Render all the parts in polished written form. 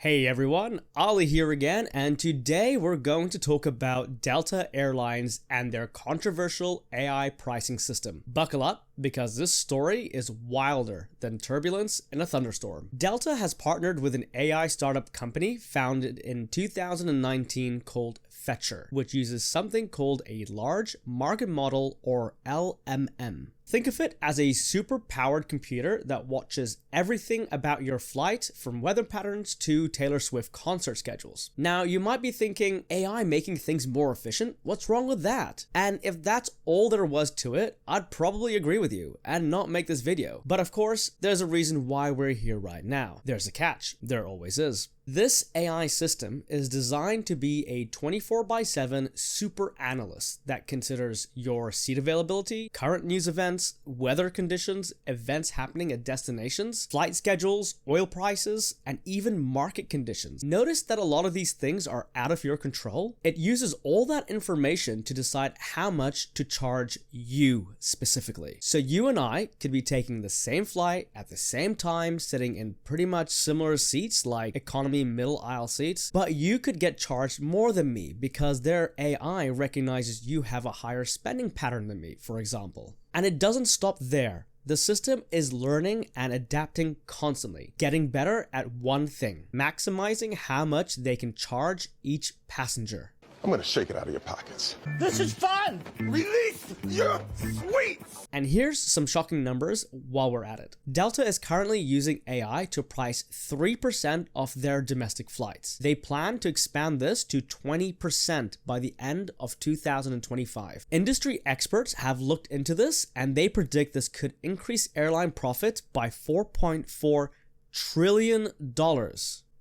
Hey everyone, Ollie here again, and today we're going to talk about Delta Airlines and their controversial AI pricing system. Buckle up, because this story is wilder than turbulence in a thunderstorm. Delta has partnered with an AI startup company founded in 2019 called Fetcher, which uses something called a large market model, or LMM. Think of it as a super-powered computer that watches everything about your flight, from weather patterns to Taylor Swift concert schedules. Now, you might be thinking, AI making things more efficient? What's wrong with that? And if that's all there was to it, I'd probably agree with you and not make this video. But of course, there's a reason why we're here right now. There's a catch. There always is. This AI system is designed to be a 24/7 super analyst that considers your seat availability, current news events, weather conditions, events happening at destinations, flight schedules, oil prices, and even market conditions. Notice that a lot of these things are out of your control. It uses all that information to decide how much to charge you specifically. So you and I could be taking the same flight at the same time, sitting in pretty much similar seats like economy middle aisle seats, but you could get charged more than me because their AI recognizes you have a higher spending pattern than me, for example. And it doesn't stop there. The system is learning and adapting constantly, getting better at one thing: maximizing how much they can charge each passenger. I'm gonna shake it out of your pockets. This is fun! Release your sweets! And here's some shocking numbers while we're at it. Delta is currently using AI to price 3% of their domestic flights. They plan to expand this to 20% by the end of 2025. Industry experts have looked into this, and they predict this could increase airline profits by $4.4 trillion.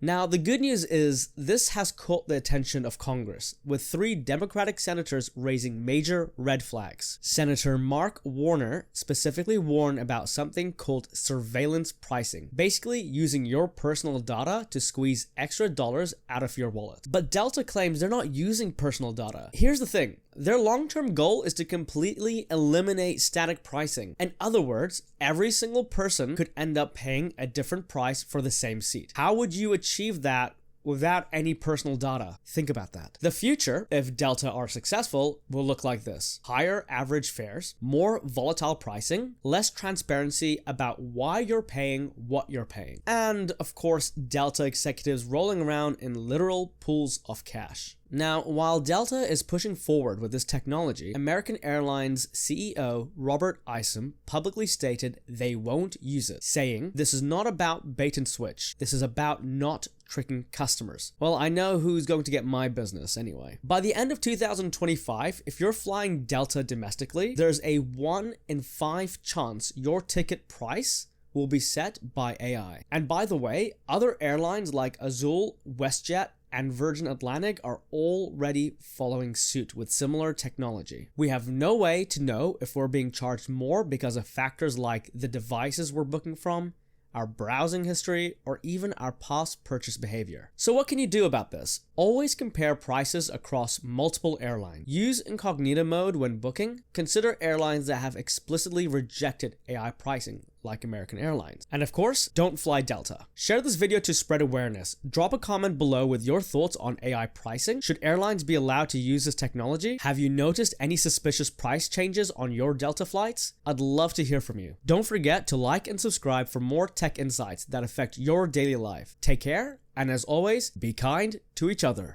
Now, the good news is this has caught the attention of Congress, with 3 Democratic senators raising major red flags. Senator Mark Warner specifically warned about something called surveillance pricing, basically using your personal data to squeeze extra dollars out of your wallet. But Delta claims they're not using personal data. Here's the thing. Their long-term goal is to completely eliminate static pricing. In other words, every single person could end up paying a different price for the same seat. How would you achieve that without any personal data? Think about that. The future, if Delta are successful, will look like this: higher average fares, more volatile pricing, less transparency about why you're paying what you're paying, and of course, Delta executives rolling around in literal pools of cash. Now, while Delta is pushing forward with this technology, American Airlines CEO Robert Isom publicly stated they won't use it, saying, "This is not about bait and switch. This is about not tricking customers." Well, I know who's going to get my business anyway. By the end of 2025, if you're flying Delta domestically, there's a 1 in 5 chance your ticket price will be set by AI. And by the way, other airlines like Azul, WestJet, and Virgin Atlantic are already following suit with similar technology. We have no way to know if we're being charged more because of factors like the devices we're booking from, our browsing history, or even our past purchase behavior. So what can you do about this? Always compare prices across multiple airlines. Use incognito mode when booking. Consider airlines that have explicitly rejected AI pricing, like American Airlines. And of course, don't fly Delta. Share this video to spread awareness. Drop a comment below with your thoughts on AI pricing. Should airlines be allowed to use this technology? Have you noticed any suspicious price changes on your Delta flights? I'd love to hear from you. Don't forget to like and subscribe for more tech insights that affect your daily life. Take care, and as always, be kind to each other.